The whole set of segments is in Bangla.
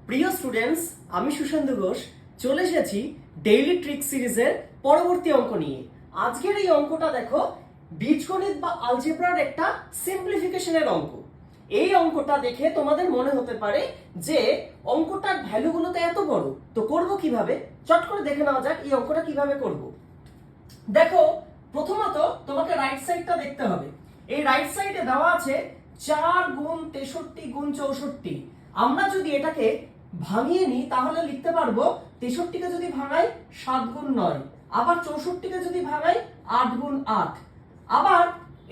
প্রিয় স্টুডেন্টস, আমি সুশান্ত ঘোষ চলে এসেছি ডেইলি ট্রিক সিরিজের পরবর্তী অঙ্ক নিয়ে। আজকের এই অঙ্কটা দেখো, বীজগণিত বা আলজেব্রার একটা সিম্পলিফিকেশনের অঙ্ক। এই অঙ্কটা দেখে তোমাদের মনে হতে পারে যে অঙ্কটার ভ্যালুগুলো তো এত বড়, তো করব কিভাবে? চট করে দেখে নেওয়া যাক এই অঙ্কটা কিভাবে করব। দেখো, প্রথমত তোমাকে রাইট সাইডটা দেখতে হবে। এই রাইট সাইডে দেওয়া আছে 4 গুণ 63 গুণ 64। আমরা যদি এটাকে ভাঙিয়ে নিই তাহলে লিখতে পারবো 63কে যদি ভাঙাই 7 গুণ 9, আবার 64কে যদি ভাঙাই 8 গুণ 8। আবার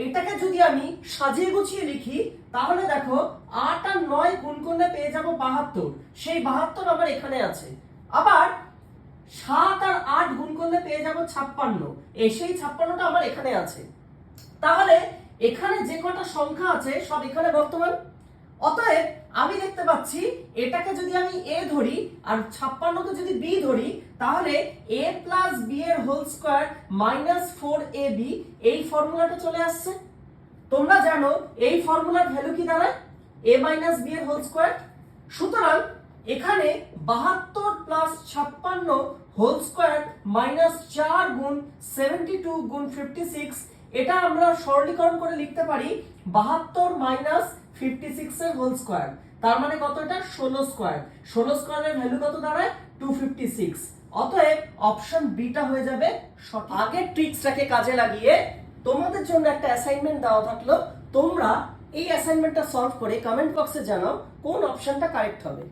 এটাকে যদি আমি সাজিয়ে গুছিয়ে লিখি তাহলে দেখো 8 আর 9 গুণ করলে পেয়ে যাব 72। সেই 72 আমার এখানে আছে। আবার 7 আর 8 গুণ করলে পেয়ে যাব 56। সেই 56টা আমার এখানে আছে। তাহলে এখানে যে কটা সংখ্যা আছে সব এখানে বর্তমান। অতএব আমি দেখতে পাচ্ছি এটাকে যদি আমি a ধরি আর 56কে যদি b ধরি তাহলে a প্লাস b এর হোল স্কয়ার মাইনাস 4ab এই ফর্মুলাটা চলে আসছে। তোমরা জানো এই ফর্মুলার ভ্যালু কি দাঁড়ায়? a মাইনাস b এর হোল স্কয়ার। সুতরাং এখানে 72 প্লাস 56 হোল স্কয়ার মাইনাস 4 গুণ 72 গুণ 56, এটা আমরা সরলীকরণ করে লিখতে পারি 72 মাইনাস 56 এর হোল স্কয়ার। তার মানে কত? এটা 16 স্কয়ার। 16 স্কয়ারের ভ্যালু কত দাঁড়ায়? 256। অতএব অপশন বি টা হয়ে যাবে সঠিক। আগের ট্রিক্সটাকে কাজে লাগিয়ে তোমাদের জন্য একটা অ্যাসাইনমেন্ট দেওয়া থাকলো। তোমরা এই অ্যাসাইনমেন্টটা সলভ করে কমেন্ট বক্সে জানাও কোন অপশনটা কারেক্ট হবে।